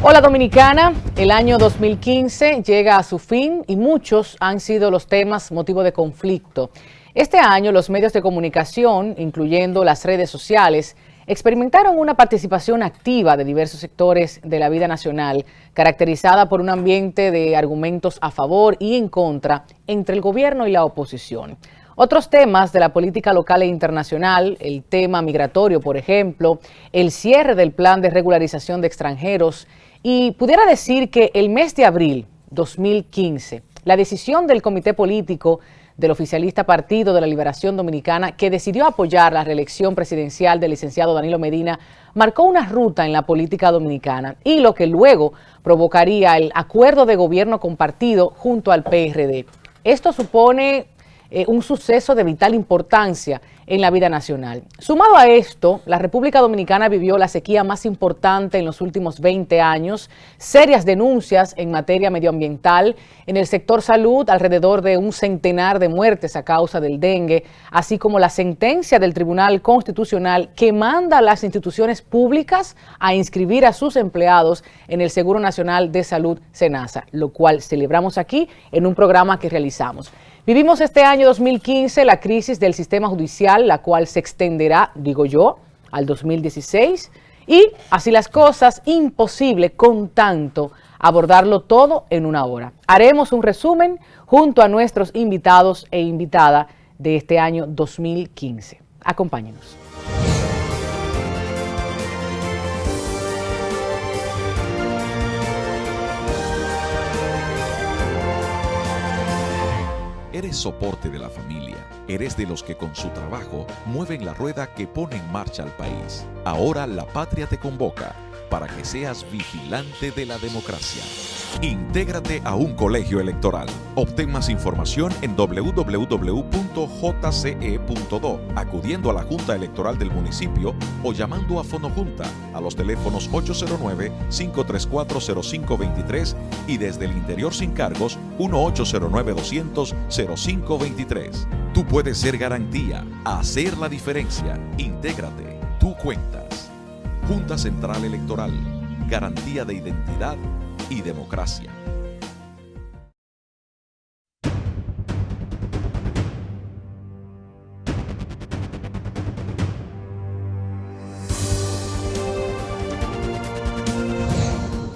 Hola Dominicana, el año 2015 llega a su fin y muchos han sido los temas motivo de conflicto. Este año los medios de comunicación, incluyendo las redes sociales, experimentaron una participación activa de diversos sectores de la vida nacional, caracterizada por un ambiente de argumentos a favor y en contra entre el gobierno y la oposición. Otros temas de la política local e internacional, el tema migratorio, por ejemplo, el cierre del plan de regularización de extranjeros, y pudiera decir que el mes de abril 2015, la decisión del comité político del oficialista Partido de la Liberación Dominicana, que decidió apoyar la reelección presidencial del licenciado Danilo Medina, marcó una ruta en la política dominicana y lo que luego provocaría el acuerdo de gobierno compartido junto al PRD. Esto supone un suceso de vital importancia en la vida nacional. Sumado a esto, la República Dominicana vivió la sequía más importante en los últimos 20 años, serias denuncias en materia medioambiental, en el sector salud, alrededor de un centenar de muertes a causa del dengue, así como la sentencia del Tribunal Constitucional que manda a las instituciones públicas a inscribir a sus empleados en el Seguro Nacional de Salud, SENASA, lo cual celebramos aquí en un programa que realizamos. Vivimos este año 2015 la crisis del sistema judicial, la cual se extenderá, digo yo, al 2016. Y así las cosas, imposible con tanto abordarlo todo en una hora. Haremos un resumen junto a nuestros invitados e invitada de este año 2015. Acompáñenos. Eres soporte de la familia. Eres de los que con su trabajo mueven la rueda que pone en marcha al país. Ahora la patria te convoca para que seas vigilante de la democracia. Intégrate a un colegio electoral. Obtén más información en www.jce.do, acudiendo a la Junta Electoral del municipio o llamando a Fonojunta a los teléfonos 809-534-0523 y desde el interior sin cargos 1-809-200-0523. Tú puedes ser garantía, hacer la diferencia. Intégrate, tú cuentas. Junta Central Electoral, garantía de identidad y democracia.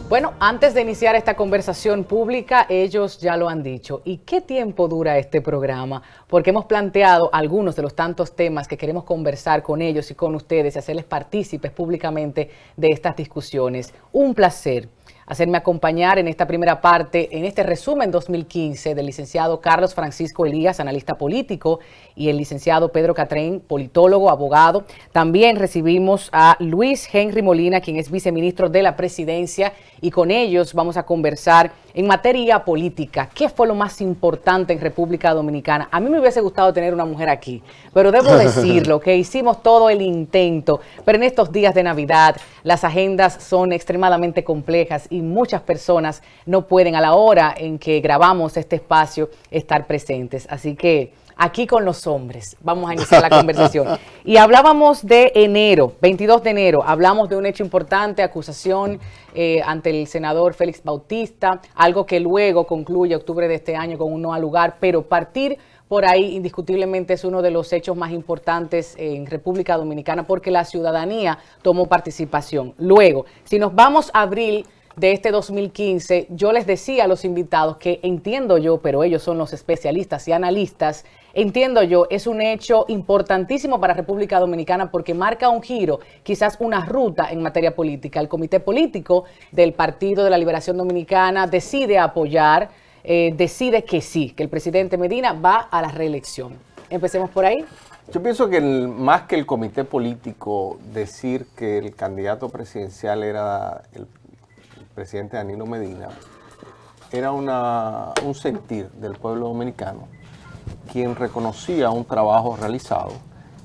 Bueno, antes de iniciar esta conversación pública, ellos ya lo han dicho. ¿Y qué tiempo dura este programa? Porque hemos planteado algunos de los tantos temas que queremos conversar con ellos y con ustedes y hacerles partícipes públicamente de estas discusiones. Un placer hacerme acompañar en esta primera parte, en este resumen 2015 del licenciado Carlos Francisco Elías, analista político, y el licenciado Pedro Catrén, politólogo, abogado. También recibimos a Luis Henry Molina, quien es viceministro de la Presidencia, y con ellos vamos a conversar en materia política. ¿Qué fue lo más importante en República Dominicana? A mí me hubiese gustado tener una mujer aquí, pero debo decirlo, que hicimos todo el intento, pero en estos días de Navidad las agendas son extremadamente complejas y muchas personas no pueden a la hora en que grabamos este espacio estar presentes. Así que aquí con los hombres vamos a iniciar la conversación. Y hablábamos de enero, 22 de enero, hablamos de un hecho importante, acusación ante el senador Félix Bautista, algo que luego concluye octubre de este año con un no al lugar, pero partir por ahí indiscutiblemente es uno de los hechos más importantes en República Dominicana porque la ciudadanía tomó participación. Luego, si nos vamos a abril de este 2015, yo les decía a los invitados que entiendo yo, pero ellos son los especialistas y analistas, entiendo yo, es un hecho importantísimo para República Dominicana porque marca un giro, quizás una ruta en materia política. El comité político del Partido de la Liberación Dominicana decide apoyar, decide que sí, que el presidente Medina va a la reelección. Empecemos por ahí. Yo pienso que más que el comité político decir que el candidato presidencial era el presidente Danilo Medina, era un sentir del pueblo dominicano, quien reconocía un trabajo realizado,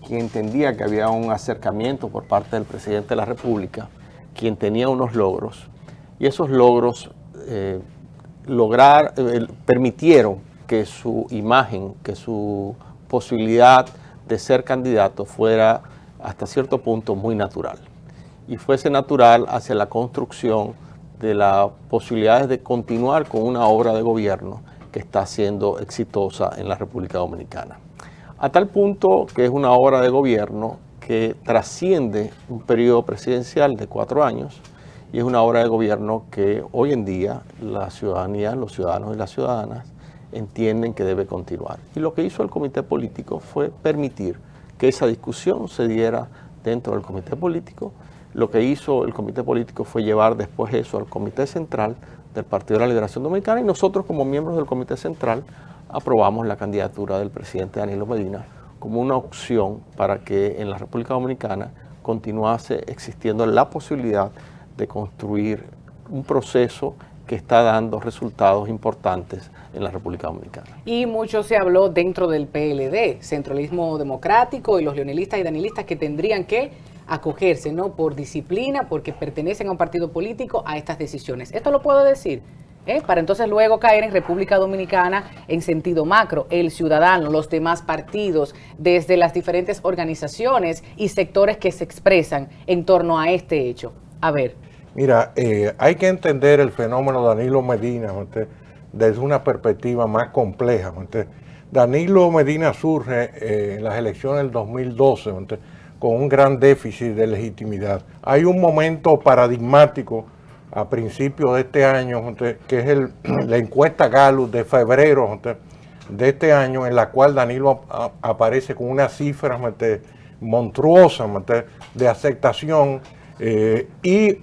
quien entendía que había un acercamiento por parte del presidente de la República, quien tenía unos logros, y esos logros permitieron que su imagen, que su posibilidad de ser candidato fuera hasta cierto punto muy natural. Y fuese natural hacia la construcción de las posibilidades de continuar con una obra de gobierno que está siendo exitosa en la República Dominicana. A tal punto que es una obra de gobierno que trasciende un periodo presidencial de 4 años y es una obra de gobierno que hoy en día la ciudadanía, los ciudadanos y las ciudadanas entienden que debe continuar. Y lo que hizo el comité político fue permitir que esa discusión se diera dentro del comité político. Lo que hizo el comité político fue llevar después eso al comité central del Partido de la Liberación Dominicana y nosotros como miembros del comité central aprobamos la candidatura del presidente Danilo Medina como una opción para que en la República Dominicana continuase existiendo la posibilidad de construir un proceso que está dando resultados importantes en la República Dominicana. Y mucho se habló dentro del PLD, Centralismo Democrático y los leonelistas y danilistas que tendrían que acogerse, ¿no? Por disciplina, porque pertenecen a un partido político, a estas decisiones. Esto lo puedo decir, para entonces luego caer en República Dominicana en sentido macro, el ciudadano, los demás partidos, desde las diferentes organizaciones y sectores que se expresan en torno a este hecho. A ver. Mira, hay que entender el fenómeno Danilo Medina desde una perspectiva más compleja. Danilo Medina surge en las elecciones del 2012 con un gran déficit de legitimidad. Hay un momento paradigmático a principios de este año, que es la encuesta Gallup de febrero de este año, en la cual Danilo aparece con una cifra monstruosa de aceptación y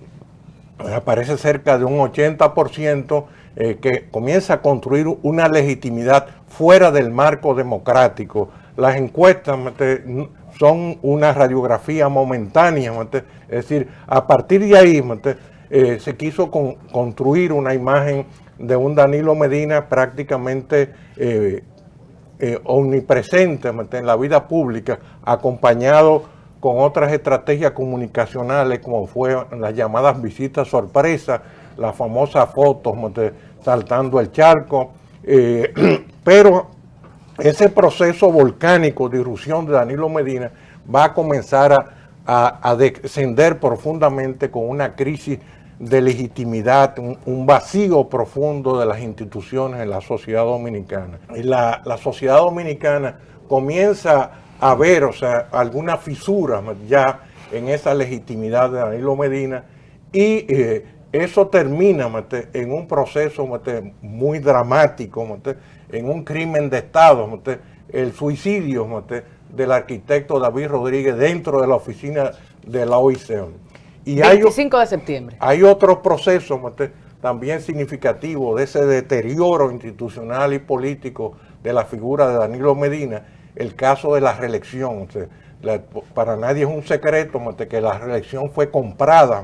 aparece cerca de un 80% que comienza a construir una legitimidad fuera del marco democrático. Las encuestas son una radiografía momentánea, es decir, a partir de ahí se quiso construir una imagen de un Danilo Medina prácticamente omnipresente en la vida pública, acompañado con otras estrategias comunicacionales como fue las llamadas visitas sorpresa, las famosas fotos saltando el charco, pero ese proceso volcánico de irrupción de Danilo Medina va a comenzar a descender profundamente con una crisis de legitimidad, un vacío profundo de las instituciones en la sociedad dominicana. Y la sociedad dominicana comienza a ver, algunas fisuras ya en esa legitimidad de Danilo Medina y eso termina en un proceso muy dramático, en un crimen de Estado, el suicidio del arquitecto David Rodríguez dentro de la oficina de la OIC. Y 25 de septiembre. Hay otros procesos también significativos de ese deterioro institucional y político de la figura de Danilo Medina, el caso de la reelección. Para nadie es un secreto que la reelección fue comprada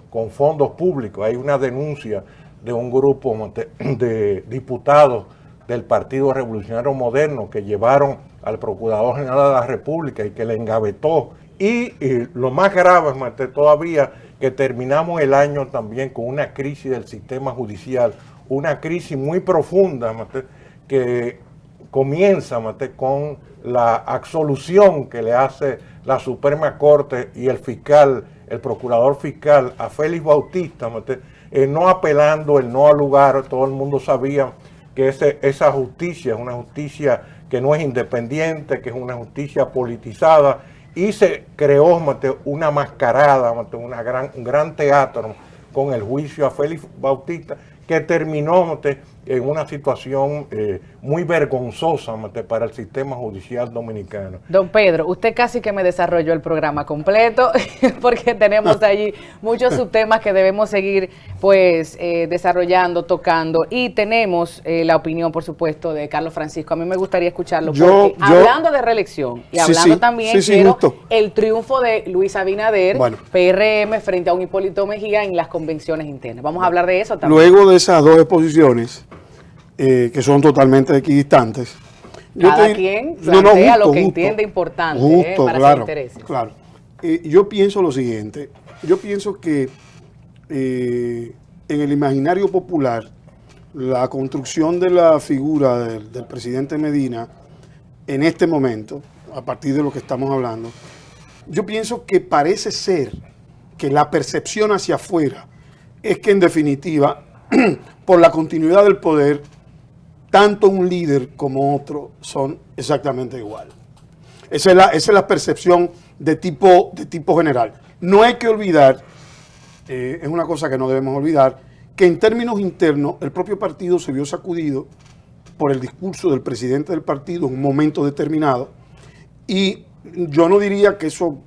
con fondos públicos. Hay una denuncia de un grupo de diputados del Partido Revolucionario Moderno que llevaron al Procurador General de la República y que le engavetó. Y lo más grave todavía, que terminamos el año también con una crisis del sistema judicial, una crisis muy profunda que comienza con la absolución que le hace la Suprema Corte y el fiscal, el procurador fiscal a Félix Bautista, no apelando el no al lugar. Todo el mundo sabía que esa justicia es una justicia que no es independiente, que es una justicia politizada, y se creó una mascarada, un gran teatro con el juicio a Félix Bautista, que terminó en una situación muy vergonzosa para el sistema judicial dominicano. Don Pedro, usted casi que me desarrolló el programa completo, porque tenemos allí muchos subtemas que debemos seguir desarrollando, tocando, y tenemos la opinión, por supuesto, de Carlos Francisco. A mí me gustaría escucharlo, porque hablando de reelección y hablando también el triunfo de Luis Abinader, PRM, frente a un Hipólito Mejía en las convenciones internas. Vamos a hablar de eso también. Luego de esas dos exposiciones, que son totalmente equidistantes. Cada quien plantea lo que entiende importante para sus intereses. Claro. Yo pienso lo siguiente. Yo pienso que en el imaginario popular, la construcción de la figura del presidente Medina en este momento, a partir de lo que estamos hablando, yo pienso que parece ser que la percepción hacia afuera es que en definitiva, por la continuidad del poder, tanto un líder como otro son exactamente igual. Esa es la percepción de tipo general. No hay que olvidar, es una cosa que no debemos olvidar, que en términos internos el propio partido se vio sacudido por el discurso del presidente del partido en un momento determinado, y yo no diría que eso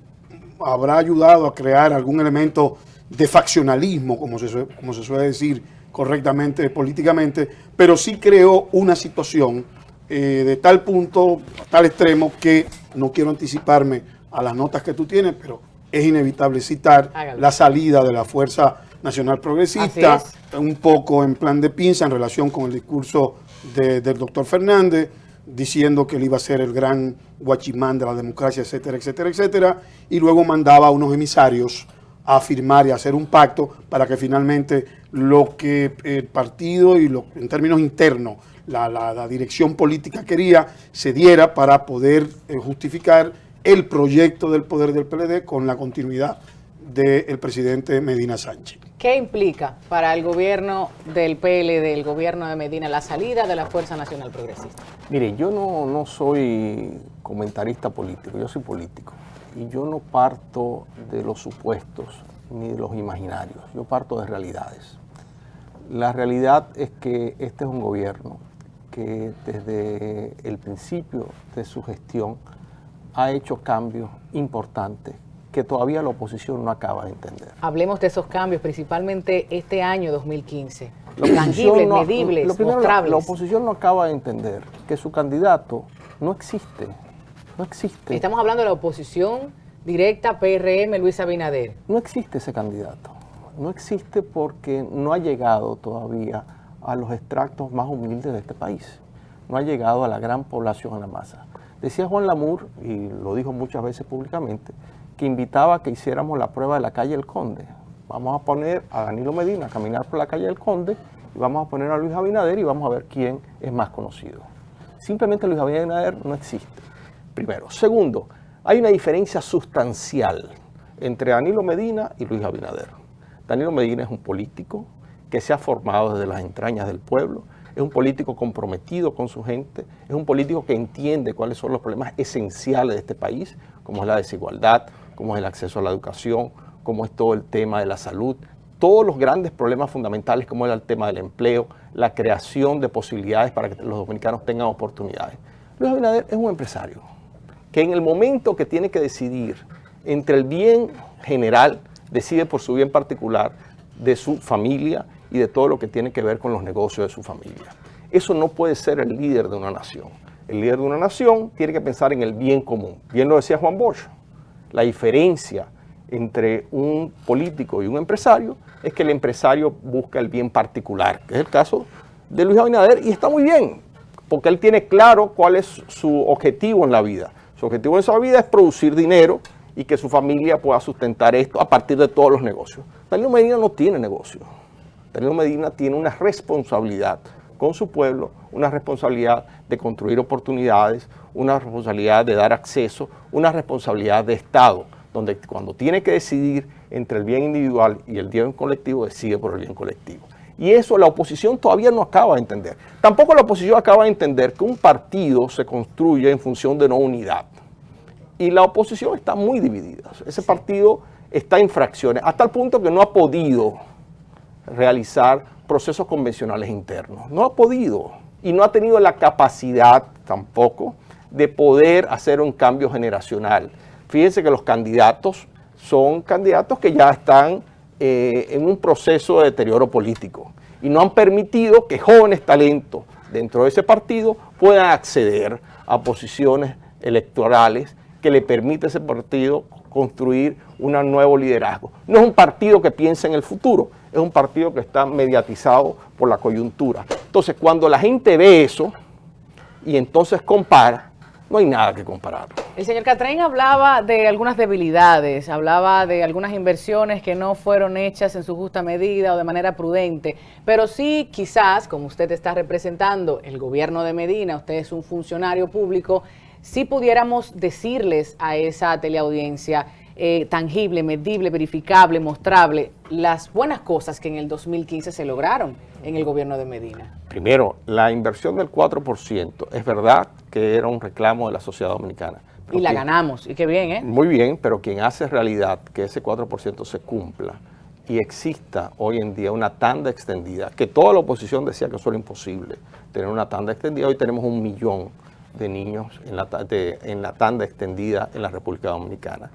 habrá ayudado a crear algún elemento de faccionalismo, como se suele decir correctamente políticamente, pero sí creó una situación de tal punto, tal extremo, que no quiero anticiparme a las notas que tú tienes, pero es inevitable citar la salida de la Fuerza Nacional Progresista, un poco en plan de pinza en relación con el discurso del doctor Fernández, diciendo que él iba a ser el gran guachimán de la democracia, etcétera, etcétera, etcétera, y luego mandaba a unos emisarios a firmar y a hacer un pacto para que finalmente lo que el partido y en términos internos la dirección política quería se diera para poder justificar el proyecto del poder del PLD con la continuidad del presidente Medina Sánchez. ¿Qué implica para el gobierno del PLD, el gobierno de Medina, la salida de la Fuerza Nacional Progresista? Mire, yo no soy comentarista político, yo soy político. Y yo no parto de los supuestos ni de los imaginarios, yo parto de realidades. La realidad es que este es un gobierno que desde el principio de su gestión ha hecho cambios importantes que todavía la oposición no acaba de entender. Hablemos de esos cambios, principalmente este año 2015. Tangibles, medibles, mostrables. La oposición no acaba de entender que su candidato no existe. No existe. Estamos hablando de la oposición directa, PRM, Luis Abinader. No existe ese candidato. No existe porque no ha llegado todavía a los extractos más humildes de este país. No ha llegado a la gran población, a la masa. Decía Juan Lamour, y lo dijo muchas veces públicamente, que invitaba a que hiciéramos la prueba de la calle El Conde. Vamos a poner a Danilo Medina a caminar por la calle El Conde y vamos a poner a Luis Abinader y vamos a ver quién es más conocido. Simplemente Luis Abinader no existe, primero. Segundo, hay una diferencia sustancial entre Danilo Medina y Luis Abinader. Danilo Medina es un político que se ha formado desde las entrañas del pueblo, es un político comprometido con su gente, es un político que entiende cuáles son los problemas esenciales de este país, como es la desigualdad, como es el acceso a la educación, como es todo el tema de la salud, todos los grandes problemas fundamentales como es el tema del empleo, la creación de posibilidades para que los dominicanos tengan oportunidades. Luis Abinader es un empresario que en el momento que tiene que decidir entre el bien general, decide por su bien particular de su familia y de todo lo que tiene que ver con los negocios de su familia. Eso no puede ser el líder de una nación. El líder de una nación tiene que pensar en el bien común. Bien lo decía Juan Bosch. La diferencia entre un político y un empresario es que el empresario busca el bien particular, que es el caso de Luis Abinader, y está muy bien, porque él tiene claro cuál es su objetivo en la vida. Su objetivo en su vida es producir dinero y que su familia pueda sustentar esto a partir de todos los negocios. Danilo Medina no tiene negocio. Danilo Medina tiene una responsabilidad con su pueblo, una responsabilidad de construir oportunidades, una responsabilidad de dar acceso, una responsabilidad de Estado, donde cuando tiene que decidir entre el bien individual y el bien colectivo, decide por el bien colectivo. Y eso la oposición todavía no acaba de entender. Tampoco la oposición acaba de entender que un partido se construye en función de no unidad. Y la oposición está muy dividida. Ese partido está en fracciones, hasta el punto que no ha podido realizar procesos convencionales internos. No ha podido y no ha tenido la capacidad tampoco de poder hacer un cambio generacional. Fíjense que los candidatos son candidatos que ya están en un proceso de deterioro político y no han permitido que jóvenes talentos dentro de ese partido puedan acceder a posiciones electorales que le permite a ese partido construir un nuevo liderazgo. No es un partido que piensa en el futuro, es un partido que está mediatizado por la coyuntura. Entonces, cuando la gente ve eso y entonces compara, no hay nada que comparar. El señor Catrain hablaba de algunas debilidades, hablaba de algunas inversiones que no fueron hechas en su justa medida o de manera prudente, pero sí quizás, como usted está representando el gobierno de Medina, usted es un funcionario público, sí pudiéramos decirles a esa teleaudiencia tangible, medible, verificable, mostrable, las buenas cosas que en el 2015 se lograron en el gobierno de Medina? Primero, la inversión del 4% es verdad que era un reclamo de la sociedad dominicana. Y la ganamos, y qué bien, ¿eh? Muy bien, pero quien hace realidad que ese 4% se cumpla y exista hoy en día una tanda extendida, que toda la oposición decía que eso era imposible, tener una tanda extendida. Hoy tenemos 1 millón de niños en la tanda extendida en la República Dominicana.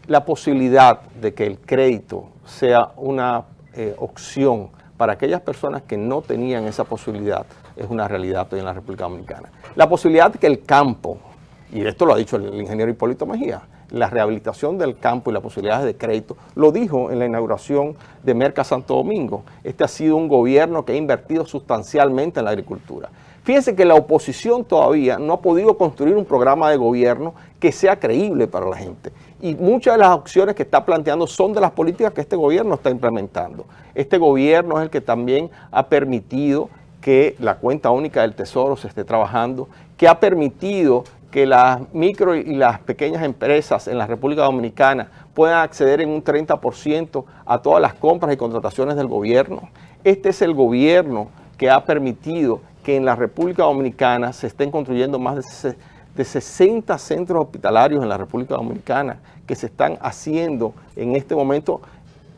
La posibilidad de que el crédito sea una opción para aquellas personas que no tenían esa posibilidad es una realidad hoy en la República Dominicana. La posibilidad de que el campo, y esto lo ha dicho el ingeniero Hipólito Mejía, la rehabilitación del campo y las posibilidades de crédito, lo dijo en la inauguración de Merca Santo Domingo. Este ha sido un gobierno que ha invertido sustancialmente en la agricultura. Fíjense que la oposición todavía no ha podido construir un programa de gobierno que sea creíble para la gente. Y muchas de las opciones que está planteando son de las políticas que este gobierno está implementando. Este gobierno es el que también ha permitido que la cuenta única del Tesoro se esté trabajando, que ha permitido que las micro y las pequeñas empresas en la República Dominicana puedan acceder en un 30% a todas las compras y contrataciones del gobierno. Este es el gobierno que ha permitido que en la República Dominicana se estén construyendo más de 60 centros hospitalarios en la República Dominicana, que se están haciendo en este momento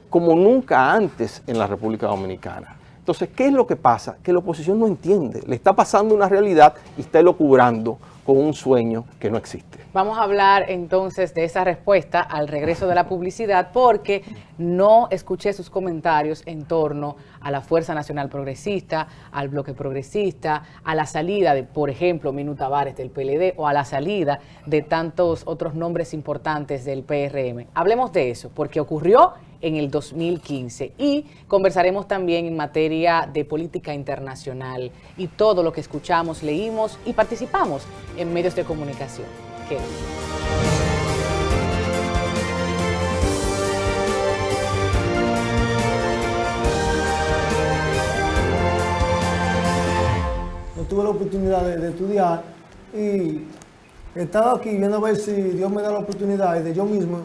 como nunca antes en la República Dominicana. Entonces, ¿qué es lo que pasa? Que la oposición no entiende, le está pasando una realidad y está elucubrando con un sueño que no existe. Vamos a hablar entonces de esa respuesta al regreso de la publicidad, porque no escuché sus comentarios en torno a la Fuerza Nacional Progresista, al Bloque Progresista, a la salida de, por ejemplo, Minu Tavares del PLD o a la salida de tantos otros nombres importantes del PRM. Hablemos de eso, porque ocurrió en el 2015 y conversaremos también en materia de política internacional y todo lo que escuchamos, leímos y participamos en medios de comunicación. Quédense. No tuve la oportunidad de estudiar y he estado aquí viendo a ver si Dios me da la oportunidad de yo mismo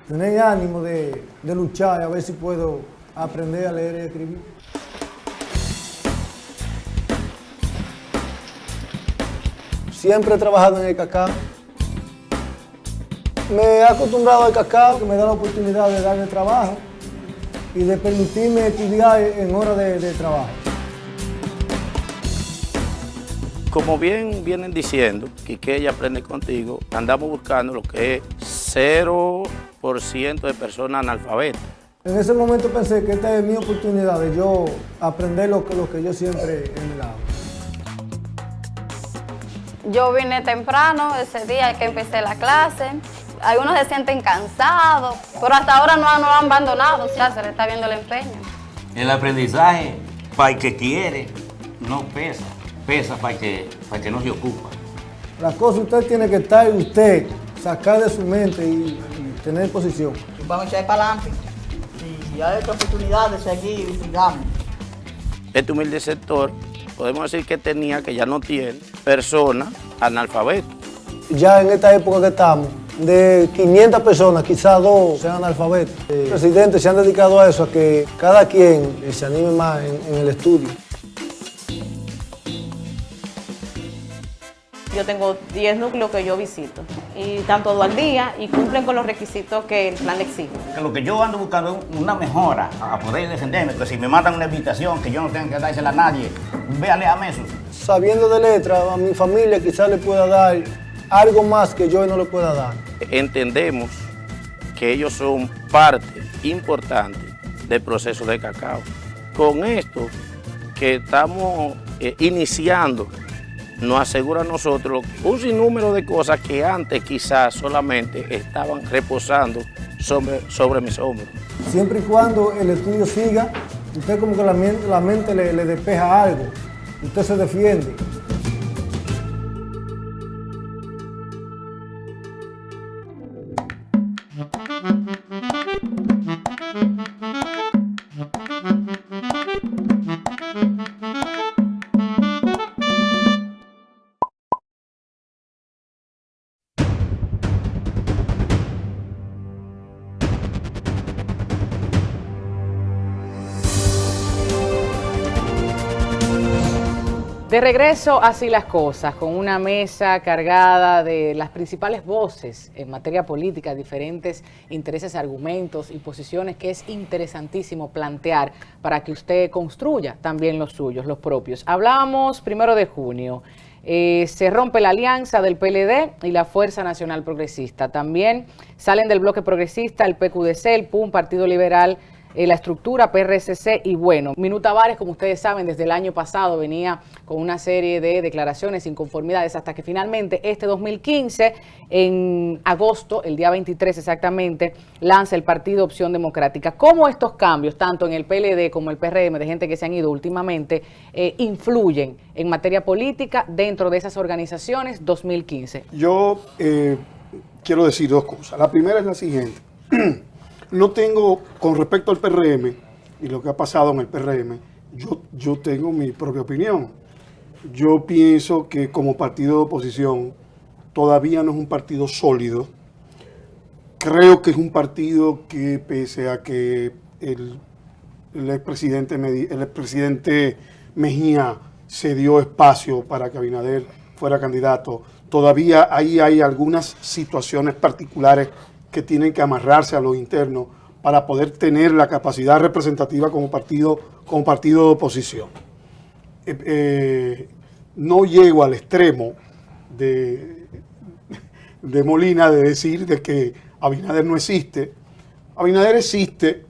tener ánimo de luchar, a ver si puedo aprender a leer y escribir. Siempre he trabajado en el cacao. Me he acostumbrado al cacao, que me da la oportunidad de darme trabajo y de permitirme estudiar en horas de trabajo. Como bien vienen diciendo, Quiqueya Aprende Contigo, andamos buscando lo que es 0% de personas analfabetas. En ese momento pensé que esta es mi oportunidad de yo aprender lo que yo siempre he mirado. Yo vine temprano ese día que empecé la clase. Algunos se sienten cansados, pero hasta ahora no han abandonado, ya se le está viendo el empeño. El aprendizaje, para el que quiere, no pesa. Pesa para el que no se ocupa. La cosa usted tiene que estar usted, sacar de su mente y tener posición. Vamos a echar para adelante y hay otra oportunidad de seguir, digamos. Este humilde sector, podemos decir que tenía, que ya no tiene, personas analfabetas. Ya en esta época que estamos, de 500 personas, quizás 2 sean analfabetos. Los presidentes se han dedicado a eso, a que cada quien se anime más en el estudio. Yo tengo 10 núcleos que yo visito y están todos al día y cumplen con los requisitos que el plan exige. Lo que yo ando buscando es una mejora a poder defenderme, que si me mandan una invitación que yo no tenga que dársela a nadie, véale a eso. Sabiendo de letra, a mi familia quizás le pueda dar algo más que yo no le pueda dar. Entendemos que ellos son parte importante del proceso de cacao. Con esto que estamos iniciando, nos asegura a nosotros un sinnúmero de cosas que antes quizás solamente estaban reposando sobre mis hombros. Siempre y cuando el estudio siga, usted como que la mente le despeja algo, usted se defiende. De regreso, así las cosas, con una mesa cargada de las principales voces en materia política, diferentes intereses, argumentos y posiciones que es interesantísimo plantear para que usted construya también los suyos, los propios. Hablábamos 1 de junio, se rompe la alianza del PLD y la Fuerza Nacional Progresista. También salen del bloque progresista el PQDC, el PUM, Partido Liberal, la estructura PRSC y bueno, Minú Tavares, como ustedes saben, desde el año pasado venía con una serie de declaraciones, inconformidades, hasta que finalmente este 2015, en agosto, el día 23 exactamente, lanza el Partido Opción Democrática. ¿Cómo estos cambios, tanto en el PLD como el PRM, de gente que se han ido últimamente, influyen en materia política dentro de esas organizaciones 2015? Yo quiero decir dos cosas. La primera es la siguiente. No tengo, con respecto al PRM y lo que ha pasado en el PRM, yo tengo mi propia opinión. Yo pienso que como partido de oposición todavía no es un partido sólido. Creo que es un partido que, pese a que el expresidente Mejía se dio espacio para que Abinader fuera candidato, todavía ahí hay algunas situaciones particulares que tienen que amarrarse a lo interno para poder tener la capacidad representativa como partido de oposición. No llego al extremo de Molina de decir de que Abinader no existe. Abinader existe,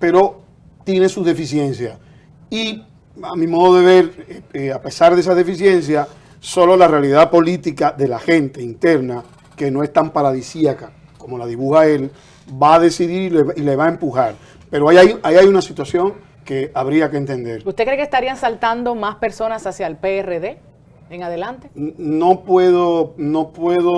pero tiene sus deficiencias. Y a mi modo de ver, a pesar de esa deficiencia, solo la realidad política de la gente interna, que no es tan paradisíaca como la dibuja él, va a decidir y le va a empujar. Pero ahí hay una situación que habría que entender. ¿Usted cree que estarían saltando más personas hacia el PRD en adelante? No puedo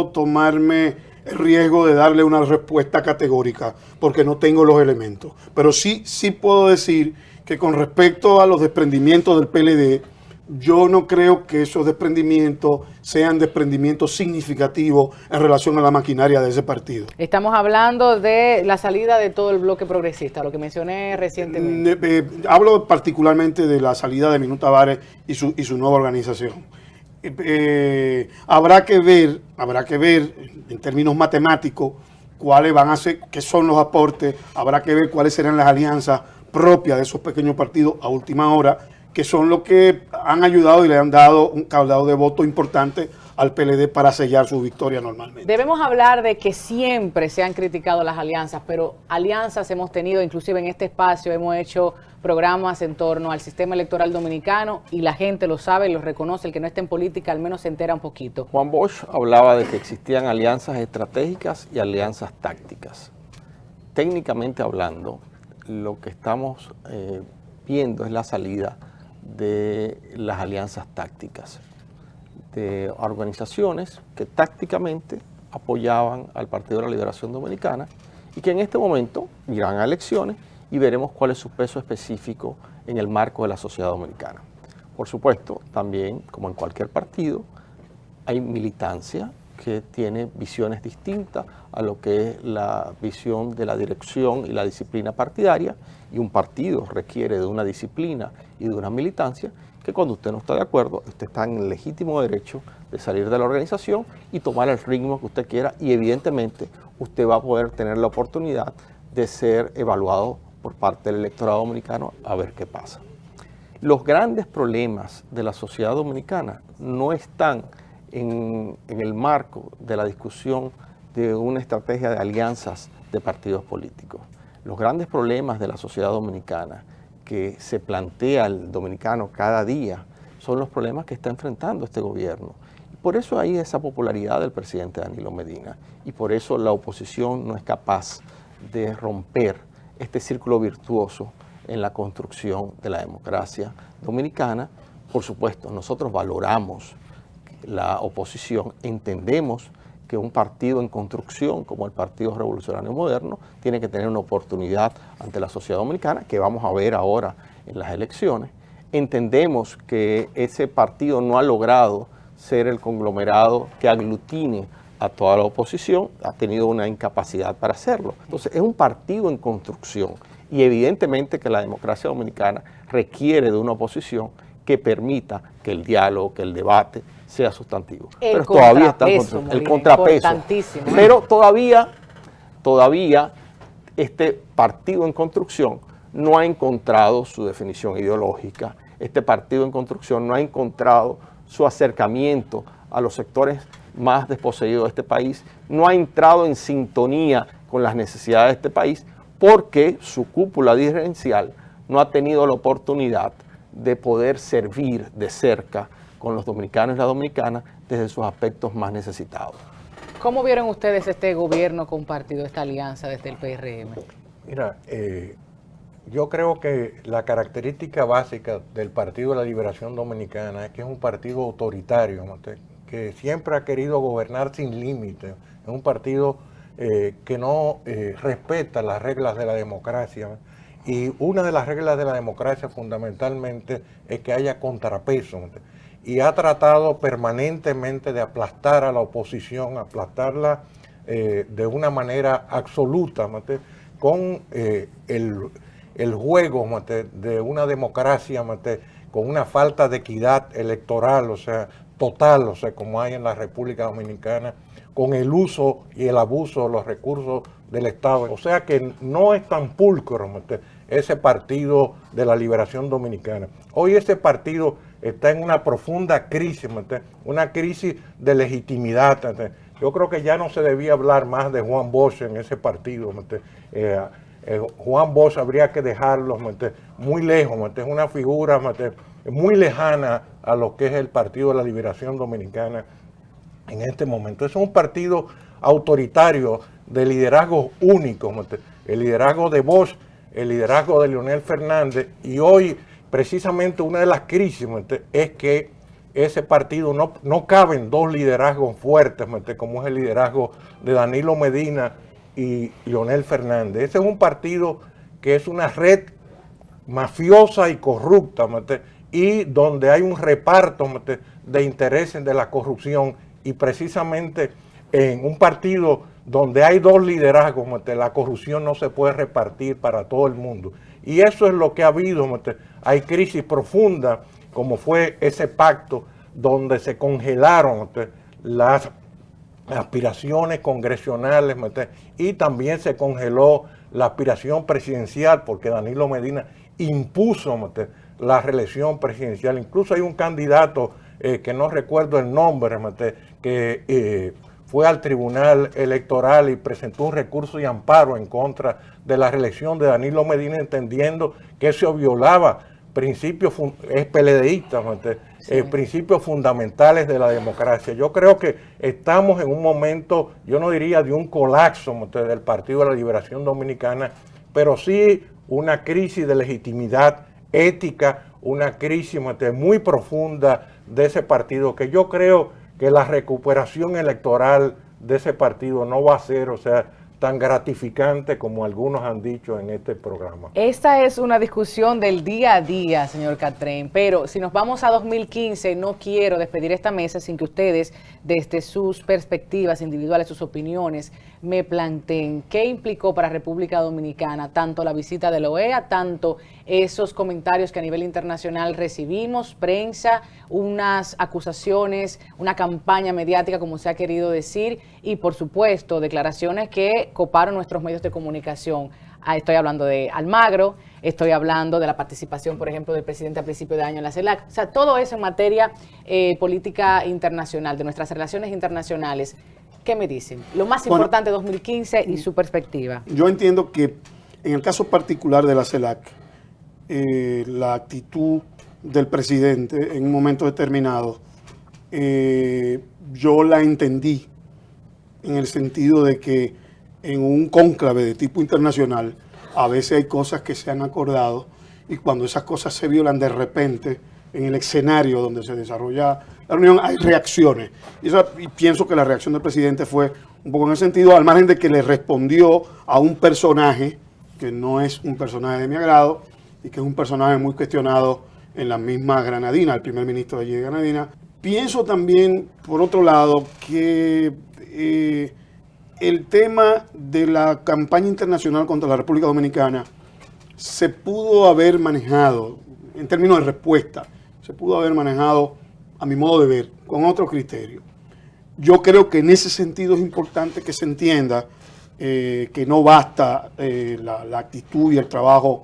tomarme el riesgo de darle una respuesta categórica porque no tengo los elementos. Pero sí puedo decir que con respecto a los desprendimientos del PLD, yo no creo que esos desprendimientos sean desprendimientos significativos en relación a la maquinaria de ese partido. Estamos hablando de la salida de todo el bloque progresista, lo que mencioné recientemente. Hablo particularmente de la salida de Minú Tavares y su nueva organización. Habrá que ver en términos matemáticos cuáles van a ser, qué son los aportes, habrá que ver cuáles serán las alianzas propias de esos pequeños partidos a última hora, que son los que han ayudado y le han dado un caudal de voto importante al PLD para sellar su victoria normalmente. Debemos hablar de que siempre se han criticado las alianzas, pero alianzas hemos tenido, inclusive en este espacio hemos hecho programas en torno al sistema electoral dominicano y la gente lo sabe y lo reconoce, el que no esté en política al menos se entera un poquito. Juan Bosch hablaba de que existían alianzas estratégicas y alianzas tácticas. Técnicamente hablando, lo que estamos viendo es la salida de las alianzas tácticas, de organizaciones que tácticamente apoyaban al Partido de la Liberación Dominicana y que en este momento irán a elecciones y veremos cuál es su peso específico en el marco de la sociedad dominicana. Por supuesto, también, como en cualquier partido, hay militancia que tiene visiones distintas a lo que es la visión de la dirección y la disciplina partidaria, y un partido requiere de una disciplina y de una militancia que cuando usted no está de acuerdo, usted está en el legítimo derecho de salir de la organización y tomar el ritmo que usted quiera, y evidentemente usted va a poder tener la oportunidad de ser evaluado por parte del electorado dominicano a ver qué pasa. Los grandes problemas de la sociedad dominicana no están en el marco de la discusión de una estrategia de alianzas de partidos políticos. Los grandes problemas de la sociedad dominicana que se plantea el dominicano cada día son los problemas que está enfrentando este gobierno. Y por eso hay esa popularidad del presidente Danilo Medina y por eso la oposición no es capaz de romper este círculo virtuoso en la construcción de la democracia dominicana. Por supuesto, nosotros valoramos la oposición, entendemos que un partido en construcción como el Partido Revolucionario Moderno tiene que tener una oportunidad ante la sociedad dominicana, que vamos a ver ahora en las elecciones. Entendemos que ese partido no ha logrado ser el conglomerado que aglutine a toda la oposición, ha tenido una incapacidad para hacerlo. Entonces es un partido en construcción y evidentemente que la democracia dominicana requiere de una oposición que permita que el diálogo, que el debate sea sustantivo. El contrapeso. Pero todavía este partido en construcción no ha encontrado su definición ideológica, este partido en construcción no ha encontrado su acercamiento a los sectores más desposeídos de este país, no ha entrado en sintonía con las necesidades de este país, porque su cúpula dirigencial no ha tenido la oportunidad de poder servir de cerca con los dominicanos y las dominicanas desde sus aspectos más necesitados. ¿Cómo vieron ustedes este gobierno compartido, esta alianza desde el PRM? Mira, yo creo que la característica básica del Partido de la Liberación Dominicana es que es un partido autoritario, ¿no? Que siempre ha querido gobernar sin límites. Es un partido que no respeta las reglas de la democracia, ¿no? Y una de las reglas de la democracia fundamentalmente es que haya contrapeso, ¿no? Y ha tratado permanentemente de aplastar a la oposición, aplastarla de una manera absoluta, ¿no? Con el juego, ¿no? De una democracia, ¿no? Con una falta de equidad electoral, o sea, total, o sea, como hay en la República Dominicana, con el uso y el abuso de los recursos del Estado. O sea que no es tan pulcro, ¿no? Ese Partido de la Liberación Dominicana. Hoy ese partido está en una profunda crisis, ¿no? Una crisis de legitimidad, ¿no? Yo creo que ya no se debía hablar más de Juan Bosch en ese partido, ¿no? Juan Bosch habría que dejarlo, ¿no? Muy lejos, ¿no? Es una figura, ¿no? Muy lejana a lo que es el Partido de la Liberación Dominicana en este momento. Es un partido autoritario de liderazgo único, ¿no? El liderazgo de Bosch, el liderazgo de Leonel Fernández, y hoy precisamente una de las crisis, ¿no? Es que ese partido no caben dos liderazgos fuertes, ¿no? Como es el liderazgo de Danilo Medina y Leonel Fernández. Ese es un partido que es una red mafiosa y corrupta, ¿no? Y donde hay un reparto, ¿no? De intereses de la corrupción, y precisamente en un partido donde hay dos liderazgos, ¿no? La corrupción no se puede repartir para todo el mundo. Y eso es lo que ha habido, ¿no? Hay crisis profunda, como fue ese pacto donde se congelaron, ¿no? Las aspiraciones congresionales, ¿no? Y también se congeló la aspiración presidencial, porque Danilo Medina impuso, ¿no? La reelección presidencial. Incluso hay un candidato que no recuerdo el nombre, ¿no? Que fue al Tribunal Electoral y presentó un recurso de amparo en contra de la reelección de Danilo Medina, entendiendo que eso violaba principios, es PLDista, ¿no? Principios fundamentales de la democracia. Yo creo que estamos en un momento, yo no diría de un colapso, ¿no? Del Partido de la Liberación Dominicana, pero sí una crisis de legitimidad ética, una crisis, ¿no? Muy profunda de ese partido, que yo creo que la recuperación electoral de ese partido no va a ser, o sea, tan gratificante como algunos han dicho en este programa. Esta es una discusión del día a día, señor Catrén, pero si nos vamos a 2015, no quiero despedir esta mesa sin que ustedes, desde sus perspectivas individuales, sus opiniones, me planteen qué implicó para República Dominicana tanto la visita de la OEA, tanto esos comentarios que a nivel internacional recibimos, prensa, unas acusaciones, una campaña mediática, como se ha querido decir, y por supuesto declaraciones que coparon nuestros medios de comunicación. Estoy hablando de Almagro, estoy hablando de la participación, por ejemplo, del presidente a principio de año en la CELAC. O sea, todo eso en materia política internacional, de nuestras relaciones internacionales. ¿Qué me dicen? Lo más importante de 2015 y su perspectiva. Yo entiendo que en el caso particular de la CELAC, la actitud del presidente en un momento determinado, yo la entendí en el sentido de que en un cónclave de tipo internacional a veces hay cosas que se han acordado, y cuando esas cosas se violan de repente en el escenario donde se desarrolla la reunión hay reacciones. Y pienso que la reacción del presidente fue un poco en el sentido, al margen de que le respondió a un personaje que no es un personaje de mi agrado y que es un personaje muy cuestionado en la misma Granadina, el primer ministro de allí de Granadina. Pienso también, por otro lado, que el tema de la campaña internacional contra la República Dominicana se pudo haber manejado en términos de respuesta se pudo haber manejado, a mi modo de ver, con otro criterio. Yo creo que en ese sentido es importante que se entienda que no basta la actitud y el trabajo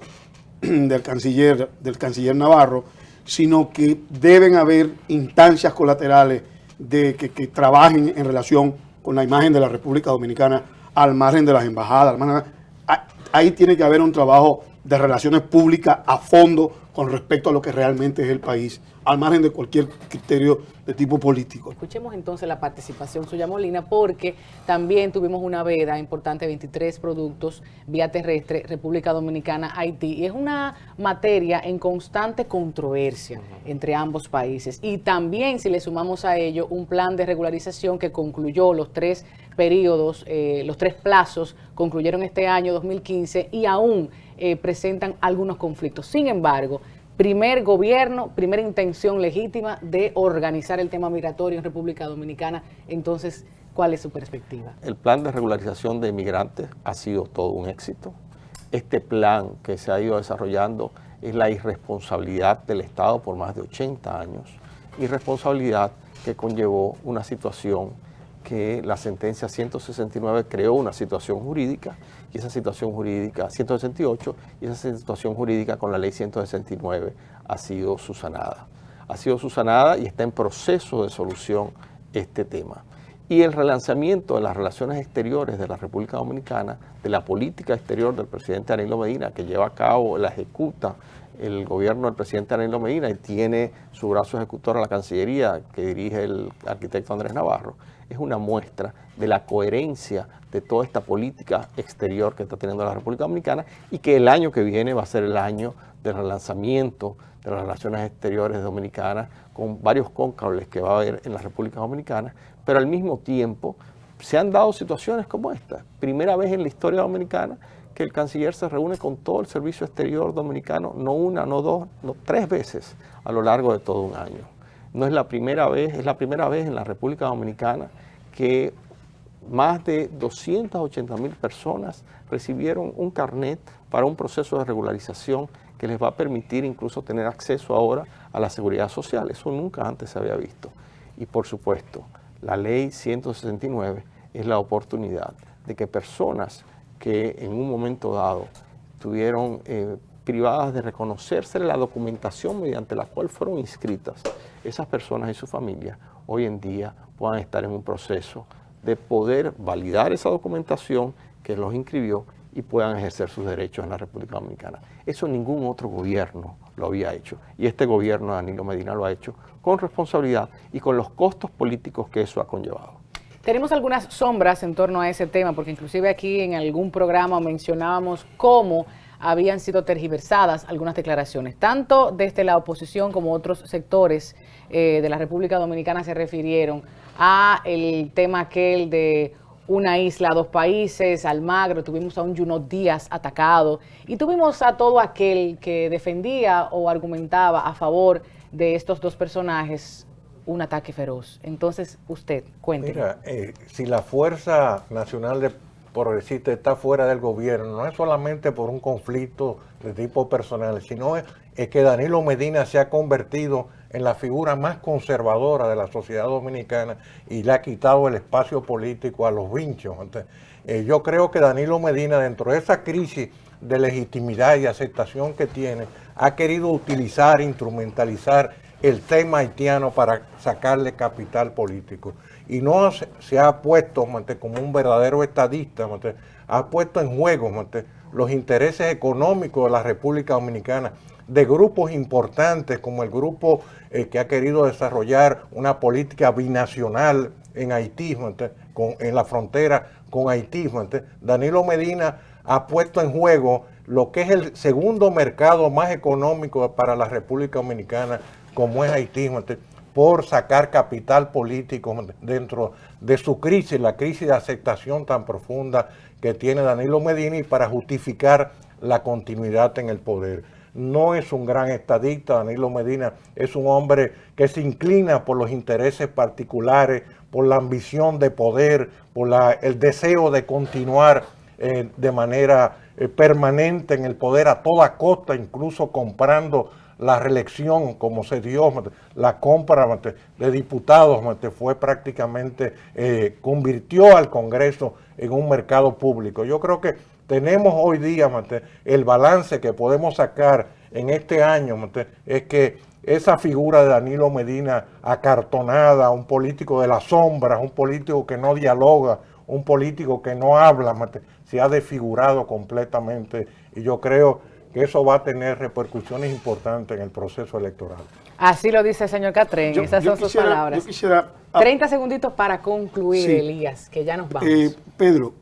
del canciller Navarro, sino que deben haber instancias colaterales que trabajen en relación con la imagen de la República Dominicana al margen de las embajadas. Ahí tiene que haber un trabajo de relaciones públicas a fondo con respecto a lo que realmente es el país, al margen de cualquier criterio de tipo político. Escuchemos entonces la participación suya, Molina, porque también tuvimos una veda importante, 23 productos vía terrestre, República Dominicana, Haití, y es una materia en constante controversia entre ambos países. Y también, si le sumamos a ello, un plan de regularización que concluyó los 3 periodos, los 3 plazos, concluyeron este año 2015 y aún presentan algunos conflictos. Sin embargo, primer gobierno, primera intención legítima de organizar el tema migratorio en República Dominicana. Entonces, ¿cuál es su perspectiva? El plan de regularización de inmigrantes ha sido todo un éxito. Este plan que se ha ido desarrollando es la irresponsabilidad del Estado por más de 80 años. Irresponsabilidad que conllevó una situación que la sentencia 169 creó una situación jurídica, y esa situación jurídica, 168, y esa situación jurídica con la ley 169 ha sido subsanada. Ha sido subsanada y está en proceso de solución este tema. Y el relanzamiento de las relaciones exteriores de la República Dominicana, de la política exterior del presidente Danilo Medina, que lleva a cabo, la ejecuta el gobierno del presidente Danilo Medina y tiene su brazo ejecutor a la Cancillería que dirige el arquitecto Andrés Navarro, es una muestra de la coherencia de toda esta política exterior que está teniendo la República Dominicana y que el año que viene va a ser el año del relanzamiento de las relaciones exteriores dominicanas con varios cóncables que va a haber en la República Dominicana, pero al mismo tiempo se han dado situaciones como esta. Primera vez en la historia dominicana que el canciller se reúne con todo el servicio exterior dominicano, no una, no dos, no 3 veces a lo largo de todo un año. No es la primera vez, es la primera vez en la República Dominicana que más de 280.000 personas recibieron un carnet para un proceso de regularización que les va a permitir incluso tener acceso ahora a la seguridad social. Eso nunca antes se había visto. Y por supuesto, la ley 169 es la oportunidad de que personas que en un momento dado tuvieron privadas de reconocerse la documentación mediante la cual fueron inscritas, esas personas y su familia hoy en día puedan estar en un proceso de poder validar esa documentación que los inscribió y puedan ejercer sus derechos en la República Dominicana. Eso ningún otro gobierno lo había hecho y este gobierno de Danilo Medina lo ha hecho con responsabilidad y con los costos políticos que eso ha conllevado. Tenemos algunas sombras en torno a ese tema, porque inclusive aquí en algún programa mencionábamos cómo habían sido tergiversadas algunas declaraciones, tanto desde la oposición como otros sectores de la República Dominicana se refirieron a el tema aquel de una isla, 2 países, Almagro, tuvimos a un Junot Díaz atacado y tuvimos a todo aquel que defendía o argumentaba a favor de estos 2 personajes un ataque feroz. Entonces, usted, cuente. Mira, si la Fuerza Nacional Progresista está fuera del gobierno, no es solamente por un conflicto de tipo personal, sino es que Danilo Medina se ha convertido en la figura más conservadora de la sociedad dominicana y le ha quitado el espacio político a los vinchos. Entonces, yo creo que Danilo Medina, dentro de esa crisis de legitimidad y aceptación que tiene, ha querido utilizar, instrumentalizar el tema haitiano para sacarle capital político. Y no se ha puesto como un verdadero estadista, ha puesto en juego los intereses económicos de la República Dominicana, de grupos importantes como el grupo que ha querido desarrollar una política binacional en Haití, en la frontera con Haití. Danilo Medina ha puesto en juego lo que es el segundo mercado más económico para la República Dominicana, como es Haití, por sacar capital político dentro de su crisis, la crisis de aceptación tan profunda que tiene Danilo Medina y para justificar la continuidad en el poder. No es un gran estadista, Danilo Medina es un hombre que se inclina por los intereses particulares, por la ambición de poder, por el deseo de continuar de manera permanente en el poder a toda costa, incluso comprando la reelección, como se dio, la compra de diputados fue prácticamente, convirtió al Congreso en un mercado público. Yo creo que tenemos hoy día el balance que podemos sacar en este año es que esa figura de Danilo Medina acartonada, un político de las sombras, un político que no dialoga, un político que no habla, se ha desfigurado completamente, y yo creo que eso va a tener repercusiones importantes en el proceso electoral. Así lo dice el señor Catrén, esas son sus palabras. 30 segunditos para concluir, sí. Elías, que ya nos vamos. Pedro,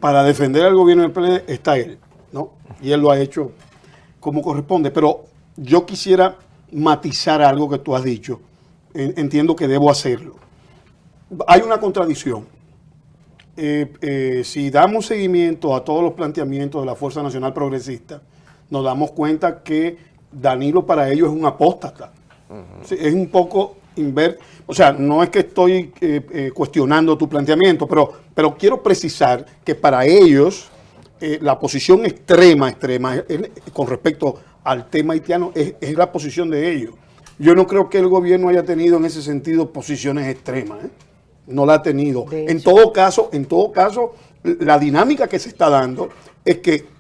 para defender al gobierno del PLD está él, ¿no? Y él lo ha hecho como corresponde, pero yo quisiera matizar algo que tú has dicho. Entiendo que debo hacerlo. Hay una contradicción. Si damos seguimiento a todos los planteamientos de la Fuerza Nacional Progresista, nos damos cuenta que Danilo para ellos es un apóstata. Sí, es un poco o sea, no es que estoy cuestionando tu planteamiento, pero quiero precisar que para ellos la posición extrema con respecto al tema haitiano es la posición de ellos. Yo no creo que el gobierno haya tenido en ese sentido posiciones extremas, no la ha tenido. En todo caso, la dinámica que se está dando es que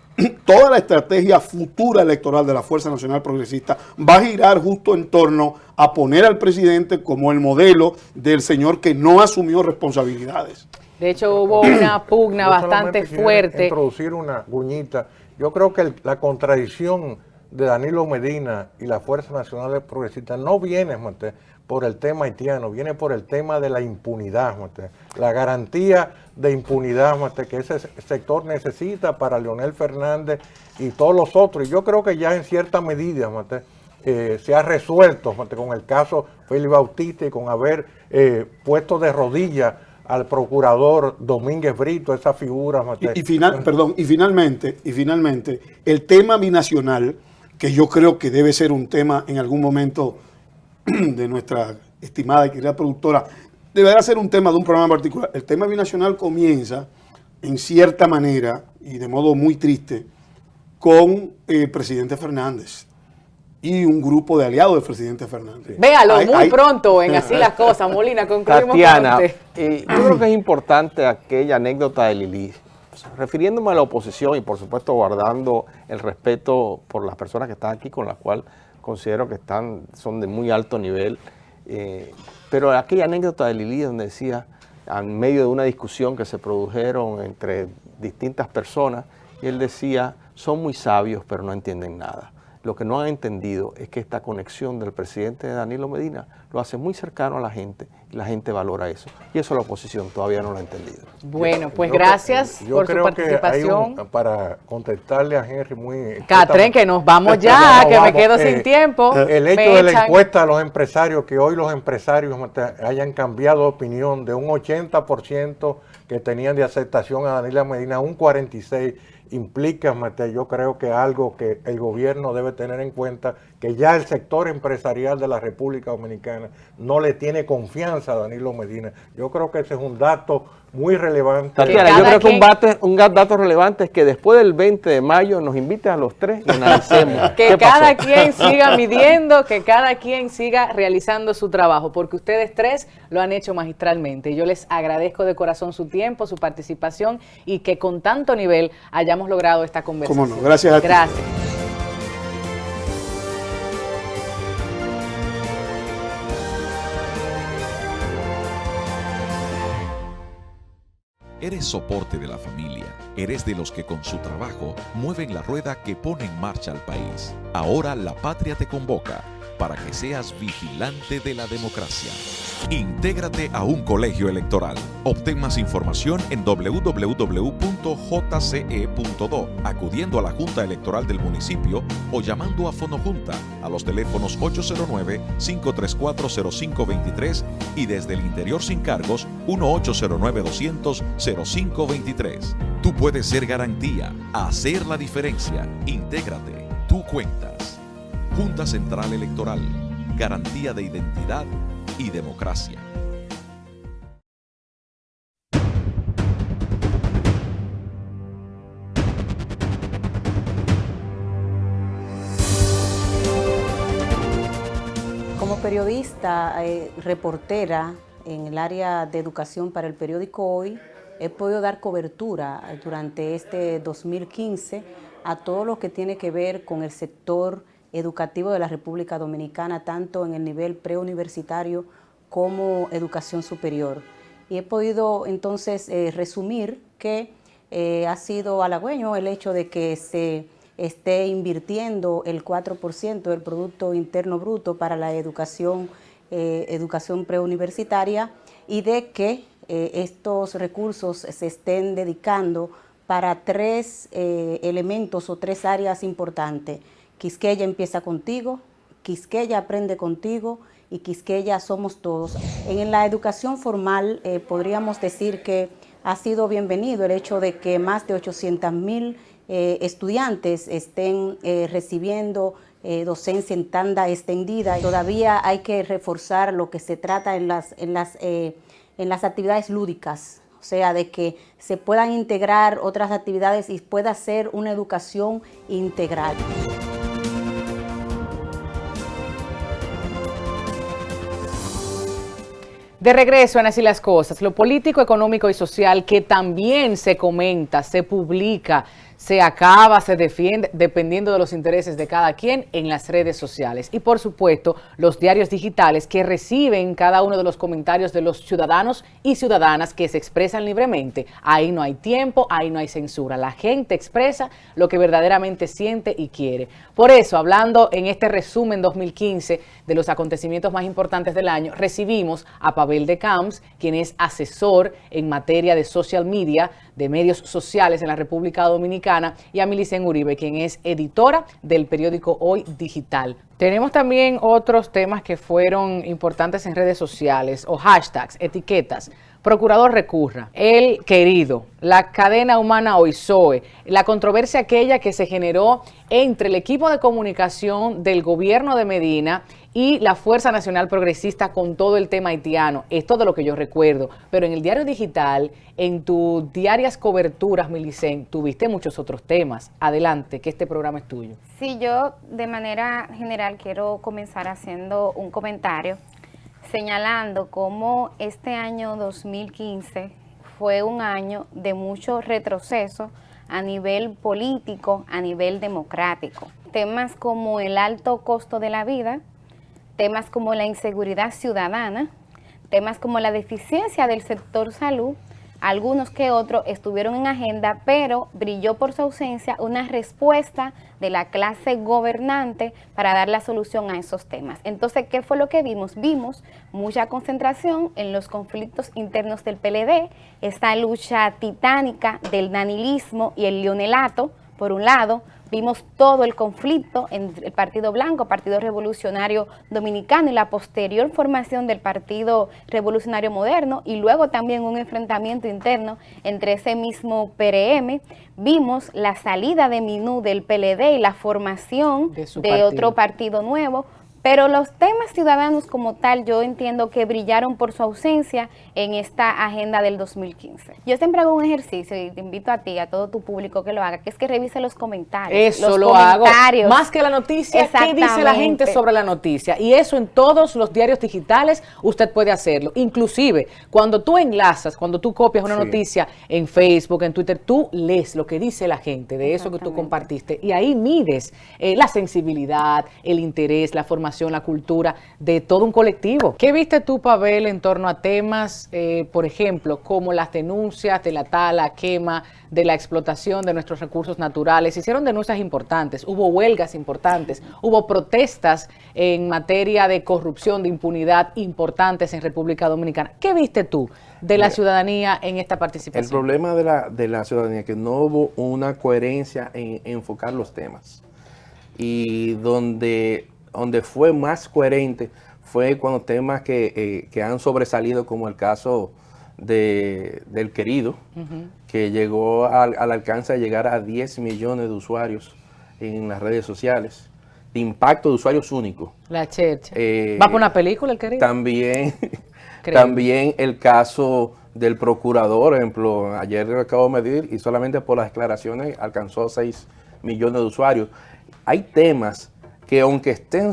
toda la estrategia futura electoral de la Fuerza Nacional Progresista va a girar justo en torno a poner al presidente como el modelo del señor que no asumió responsabilidades. De hecho, hubo una pugna bastante fuerte. Introducir una guñita. Yo creo que la contradicción de Danilo Medina y la Fuerza Nacional Progresista no viene por el tema haitiano, viene por el tema de la impunidad, la garantía de impunidad que ese sector necesita para Leonel Fernández y todos los otros. Y yo creo que ya en cierta medida se ha resuelto con el caso Félix Bautista y con haber puesto de rodillas al procurador Domínguez Brito, esa figura. Y finalmente, el tema binacional, que yo creo que debe ser un tema en algún momento de nuestra estimada y querida productora, deberá ser un tema de un programa particular. El tema binacional comienza, en cierta manera, y de modo muy triste, con el presidente Fernández y un grupo de aliados del presidente Fernández. Véalo, muy pronto en Así las Cosas, Molina, concluimos. Tatiana, yo creo que es importante aquella anécdota de Lili. Refiriéndome a la oposición y por supuesto guardando el respeto por las personas que están aquí, con las cuales considero que son de muy alto nivel, pero aquella anécdota de Lili donde decía, en medio de una discusión que se produjeron entre distintas personas, y él decía, son muy sabios pero no entienden nada. Lo que no han entendido es que esta conexión del presidente Danilo Medina lo hace muy cercano a la gente y la gente valora eso. Y eso la oposición todavía no lo ha entendido. Bueno, pues gracias por su participación. Para contestarle a Henry muy... Catrén, que nos vamos ya, que me quedo sin tiempo. El hecho de la encuesta a los empresarios, que hoy los empresarios hayan cambiado de opinión de un 80% que tenían de aceptación a Danilo Medina, un 46%, implica, yo creo que algo que el gobierno debe tener en cuenta, que ya el sector empresarial de la República Dominicana no le tiene confianza a Danilo Medina. Yo creo que ese es un dato muy relevante. Tatiana, yo creo que un dato relevante es que después del 20 de mayo nos inviten a los tres y analicemos. Que cada quien siga midiendo, que cada quien siga realizando su trabajo, porque ustedes tres lo han hecho magistralmente. Yo les agradezco de corazón su tiempo, su participación y que con tanto nivel hayamos logrado esta conversación. ¿Cómo no? Gracias a ti. Gracias. Eres soporte de la familia. Eres de los que con su trabajo mueven la rueda que pone en marcha al país. Ahora la patria te convoca para que seas vigilante de la democracia. Intégrate a un colegio electoral. Obtén más información en www.jce.do, acudiendo a la Junta Electoral del municipio o llamando a Fonojunta a los teléfonos 809-534-0523 y desde el interior sin cargos 1-809-200-0523. Tú puedes ser garantía, hacer la diferencia. Intégrate, tú cuentas. Junta Central Electoral, garantía de identidad y democracia. periodista, reportera en el área de educación para el periódico Hoy, he podido dar cobertura durante este 2015 a todo lo que tiene que ver con el sector educativo de la República Dominicana, tanto en el nivel preuniversitario como educación superior. Y he podido entonces resumir que ha sido halagüeño el hecho de que se esté invirtiendo el 4% del Producto Interno Bruto para la educación preuniversitaria y de que estos recursos se estén dedicando para 3 elementos o 3 áreas importantes. Quisqueya empieza contigo, Quisqueya aprende contigo y Quisqueya somos todos. En la educación formal podríamos decir que ha sido bienvenido el hecho de que más de 800,000 estudiantes estén recibiendo docencia en tanda extendida. Todavía hay que reforzar lo que se trata en las actividades lúdicas, o sea, de que se puedan integrar otras actividades y pueda ser una educación integral. De regreso en Así las Cosas, lo político, económico y social que también se comenta, se publica, se acaba, se defiende, dependiendo de los intereses de cada quien en las redes sociales. Y por supuesto, los diarios digitales que reciben cada uno de los comentarios de los ciudadanos y ciudadanas que se expresan libremente. Ahí no hay tiempo, ahí no hay censura. La gente expresa lo que verdaderamente siente y quiere. Por eso, hablando en este resumen 2015 de los acontecimientos más importantes del año, recibimos a Pavel de Camps, quien es asesor en materia de social media, de medios sociales en la República Dominicana, y a Milicen Uribe, quien es editora del periódico Hoy Digital. Tenemos también otros temas que fueron importantes en redes sociales o hashtags, etiquetas. Procurador recurra, el querido, la cadena humana OISOE, la controversia aquella que se generó entre el equipo de comunicación del gobierno de Medina y la Fuerza Nacional Progresista con todo el tema haitiano. Es todo lo que yo recuerdo. Pero en el diario digital, en tus diarias coberturas, Milicen, tuviste muchos otros temas. Adelante, que este programa es tuyo. Sí, yo de manera general quiero comenzar haciendo un comentario señalando cómo este año 2015 fue un año de mucho retroceso a nivel político, a nivel democrático. Temas como el alto costo de la vida, temas como la inseguridad ciudadana, temas como la deficiencia del sector salud, algunos que otros estuvieron en agenda, pero brilló por su ausencia una respuesta de la clase gobernante para dar la solución a esos temas. Entonces, ¿qué fue lo que vimos? Vimos mucha concentración en los conflictos internos del PLD, esta lucha titánica del danilismo y el leonelato, por un lado. Vimos todo el conflicto entre el Partido Blanco, Partido Revolucionario Dominicano, y la posterior formación del Partido Revolucionario Moderno, y luego también un enfrentamiento interno entre ese mismo PRM. Vimos la salida de Minú del PLD y la formación de otro partido nuevo. Pero los temas ciudadanos como tal, yo entiendo que brillaron por su ausencia en esta agenda del 2015. Yo siempre hago un ejercicio y te invito a ti, a todo tu público que lo haga, que es que revise los comentarios. Eso lo hago. Más que la noticia, ¿qué dice la gente sobre la noticia? Y eso en todos los diarios digitales usted puede hacerlo. Inclusive, cuando tú enlazas, cuando tú copias una noticia en Facebook, en Twitter, tú lees lo que dice la gente de eso que tú compartiste. Y ahí mides la sensibilidad, el interés, la formación, la cultura de todo un colectivo. ¿Qué viste tú, Pavel, en torno a temas, por ejemplo, como las denuncias de la tala, quema, de la explotación de nuestros recursos naturales? Hicieron denuncias importantes, hubo huelgas importantes, hubo protestas en materia de corrupción, de impunidad importantes en República Dominicana. ¿Qué viste tú de la ciudadanía en esta participación? El problema de la ciudadanía es que no hubo una coherencia en enfocar los temas. Y donde fue más coherente fue cuando temas que han sobresalido, como el caso del querido, que llegó al alcance de llegar a 10 millones de usuarios en las redes sociales, de impacto de usuarios únicos. La Chercha. ¿Va por una película el querido? También el caso del procurador, por ejemplo, ayer lo acabo de medir y solamente por las declaraciones alcanzó 6 millones de usuarios. Hay temas que aunque estén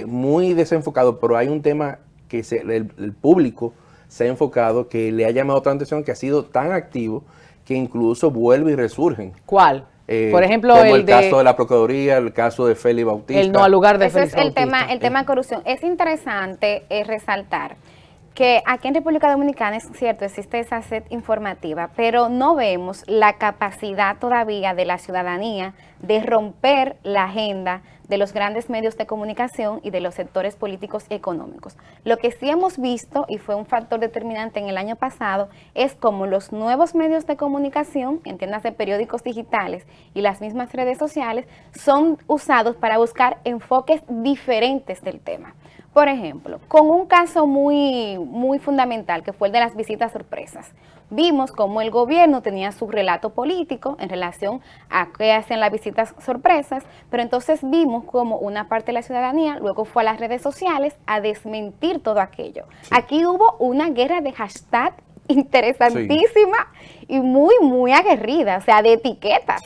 muy desenfocados, pero hay un tema que el público se ha enfocado, que le ha llamado tanta atención, que ha sido tan activo, que incluso vuelve y resurgen. ¿Cuál? Por ejemplo, como el caso de la Procuraduría, el caso de Félix Bautista. El no al lugar de Ese Félix es el Bautista. tema de corrupción. Es interesante resaltar que aquí en República Dominicana, es cierto, existe esa sed informativa, pero no vemos la capacidad todavía de la ciudadanía de romper la agenda de los grandes medios de comunicación y de los sectores políticos y económicos. Lo que sí hemos visto, y fue un factor determinante en el año pasado, es como los nuevos medios de comunicación, entiéndase periódicos digitales y las mismas redes sociales, son usados para buscar enfoques diferentes del tema. Por ejemplo, con un caso muy fundamental, que fue el de las visitas sorpresas. Vimos cómo el gobierno tenía su relato político en relación a qué hacen las visitas sorpresas, pero entonces vimos cómo una parte de la ciudadanía luego fue a las redes sociales a desmentir todo aquello. Sí. Aquí hubo una guerra de hashtag interesantísima y muy aguerrida, o sea, de etiquetas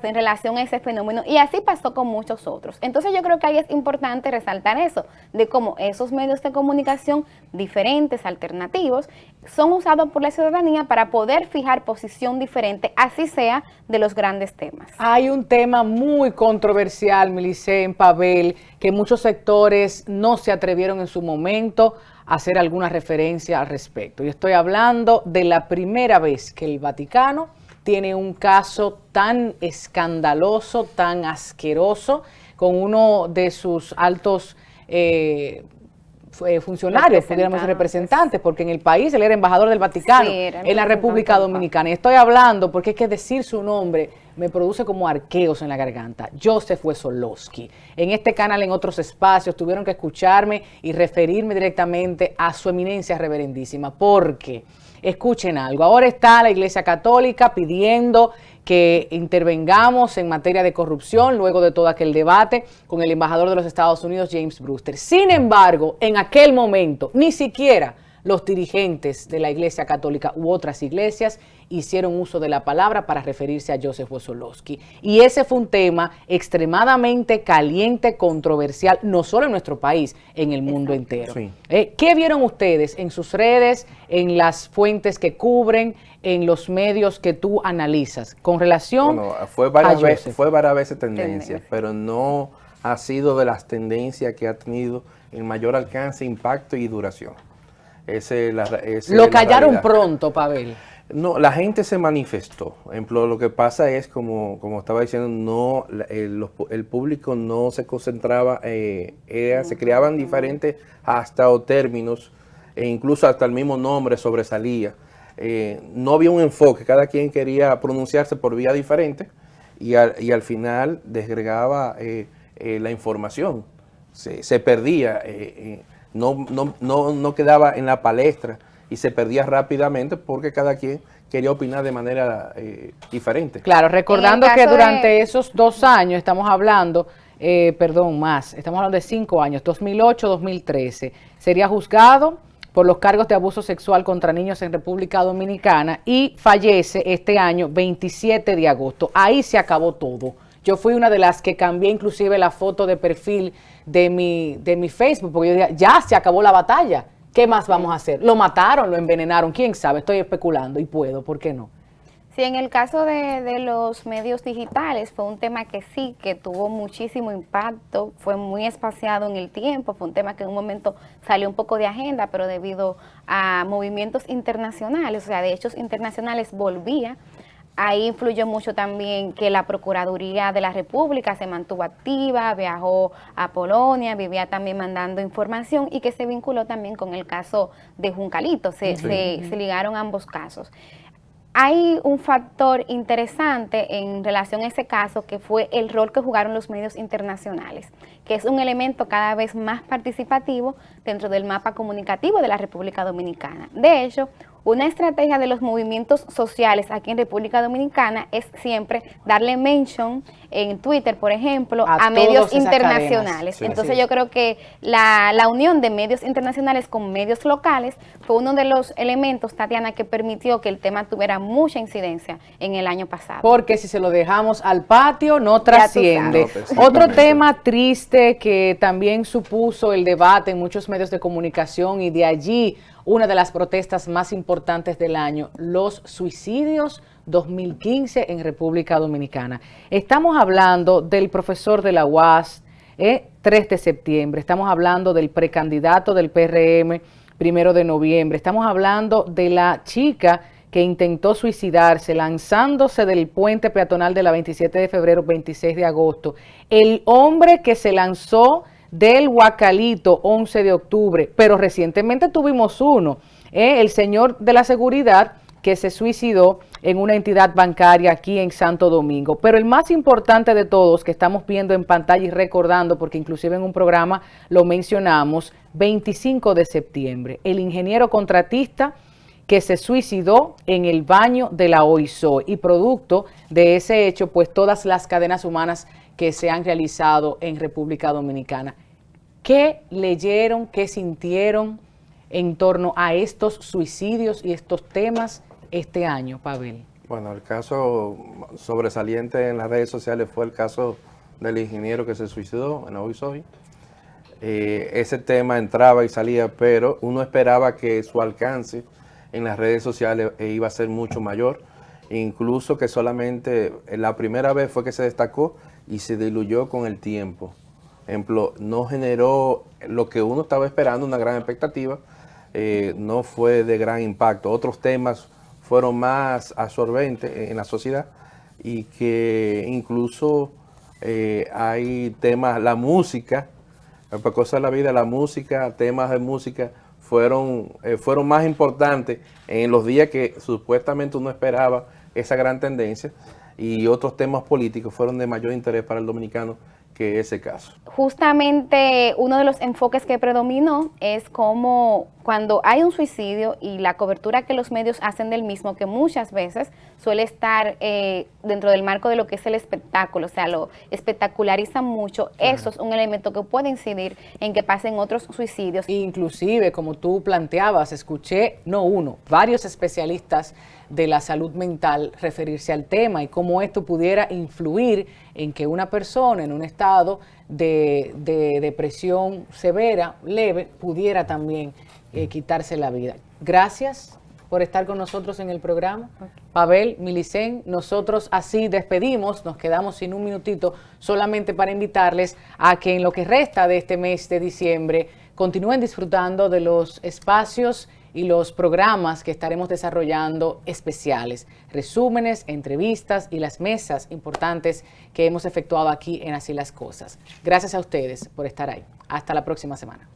en relación a ese fenómeno, y así pasó con muchos otros. Entonces yo creo que ahí es importante resaltar eso, de cómo esos medios de comunicación diferentes, alternativos, son usados por la ciudadanía para poder fijar posición diferente, así sea de los grandes temas. Hay un tema muy controversial, Milicen, Pavel, que muchos sectores no se atrevieron en su momento a hacer alguna referencia al respecto. Y estoy hablando de la primera vez que el Vaticano tiene un caso tan escandaloso, tan asqueroso, con uno de sus altos funcionarios, pudiéramos decir representantes, porque en el país él era embajador del Vaticano, en la República Dominicana. Y estoy hablando porque es que decir su nombre me produce como arqueos en la garganta. Joseph Wesolowski. En este canal, en otros espacios, tuvieron que escucharme y referirme directamente a su eminencia reverendísima, porque, escuchen algo, ahora está la Iglesia Católica pidiendo que intervengamos en materia de corrupción luego de todo aquel debate con el embajador de los Estados Unidos, James Brewster. Sin embargo, en aquel momento, ni siquiera los dirigentes de la Iglesia Católica u otras iglesias hicieron uso de la palabra para referirse a Joseph Wesolowski. Y ese fue un tema extremadamente caliente, controversial, no solo en nuestro país, en el mundo entero. Sí. ¿Qué vieron ustedes en sus redes, en las fuentes que cubren, en los medios que tú analizas con relación fue varias veces tendencia, pero no ha sido de las tendencias que ha tenido el mayor alcance, impacto y duración. Lo callaron pronto, Pavel. No, la gente se manifestó. Por ejemplo, lo que pasa es, como estaba diciendo, el público no se concentraba, se creaban diferentes hasta o términos, e incluso hasta el mismo nombre sobresalía. No había un enfoque, cada quien quería pronunciarse por vía diferente y al final desgregaba la información, se perdía, no quedaba en la palestra y se perdía rápidamente porque cada quien quería opinar de manera diferente. Claro, recordando que durante esos 2 años estamos hablando, estamos hablando de 5 años, 2008-2013, sería juzgado por los cargos de abuso sexual contra niños en República Dominicana y fallece este año 27 de agosto. Ahí se acabó todo. Yo fui una de las que cambié inclusive la foto de perfil de mi Facebook, porque yo decía, ya se acabó la batalla. ¿Qué más vamos a hacer? Lo mataron, lo envenenaron, quién sabe, estoy especulando y puedo, ¿por qué no? Sí, en el caso de los medios digitales fue un tema que tuvo muchísimo impacto, fue muy espaciado en el tiempo, fue un tema que en un momento salió un poco de agenda, pero debido a movimientos internacionales, o sea, de hechos internacionales volvía. Ahí influyó mucho también que la Procuraduría de la República se mantuvo activa, viajó a Polonia, vivía también mandando información y que se vinculó también con el caso de Juncalito, se ligaron ambos casos. Hay un factor interesante en relación a ese caso que fue el rol que jugaron los medios internacionales, que es un elemento cada vez más participativo dentro del mapa comunicativo de la República Dominicana. De hecho, una estrategia de los movimientos sociales aquí en República Dominicana es siempre darle mention en Twitter, por ejemplo, a medios internacionales. Sí, entonces yo creo que la unión de medios internacionales con medios locales fue uno de los elementos, Tatiana, que permitió que el tema tuviera mucha incidencia en el año pasado. Porque si se lo dejamos al patio, no trasciende. Otro tema triste que también supuso el debate en muchos medios de comunicación, y de allí una de las protestas más importantes del año, los suicidios 2015 en República Dominicana. Estamos hablando del profesor de la UAS, 3 de septiembre. Estamos hablando del precandidato del PRM, 1 de noviembre. Estamos hablando de la chica que intentó suicidarse lanzándose del puente peatonal de la 27 de febrero, 26 de agosto. El hombre que se lanzó del Huacalito, 11 de octubre, pero recientemente tuvimos uno, el señor de la seguridad que se suicidó en una entidad bancaria aquí en Santo Domingo. Pero el más importante de todos, que estamos viendo en pantalla y recordando, porque inclusive en un programa lo mencionamos, 25 de septiembre, el ingeniero contratista que se suicidó en el baño de la OISOE, y producto de ese hecho, pues todas las cadenas humanas que se han realizado en República Dominicana. ¿Qué leyeron, qué sintieron en torno a estos suicidios y estos temas este año, Pavel? Bueno, el caso sobresaliente en las redes sociales fue el caso del ingeniero que se suicidó en la OISOE. Ese tema entraba y salía, pero uno esperaba que su alcance en las redes sociales iba a ser mucho mayor, incluso que solamente la primera vez fue que se destacó y se diluyó con el tiempo. Ejemplo, no generó lo que uno estaba esperando, una gran expectativa, no fue de gran impacto. Otros temas fueron más absorbentes en la sociedad, y que incluso hay temas, la música, por cosas de la vida, la música, temas de música fueron más importantes en los días que supuestamente uno esperaba esa gran tendencia, y otros temas políticos fueron de mayor interés para el dominicano que ese caso. Justamente uno de los enfoques que predominó es como cuando hay un suicidio y la cobertura que los medios hacen del mismo, que muchas veces suele estar dentro del marco de lo que es el espectáculo, o sea, lo espectacularizan mucho. Claro. Eso es un elemento que puede incidir en que pasen otros suicidios. Inclusive, como tú planteabas, escuché, no uno, varios especialistas de la salud mental referirse al tema y cómo esto pudiera influir en que una persona en un estado de depresión severa, leve, pudiera también quitarse la vida. Gracias por estar con nosotros en el programa. Pavel, Milicen, nosotros así despedimos, nos quedamos sin un minutito solamente para invitarles a que en lo que resta de este mes de diciembre continúen disfrutando de los espacios y los programas que estaremos desarrollando especiales, resúmenes, entrevistas y las mesas importantes que hemos efectuado aquí en Así las Cosas. Gracias a ustedes por estar ahí. Hasta la próxima semana.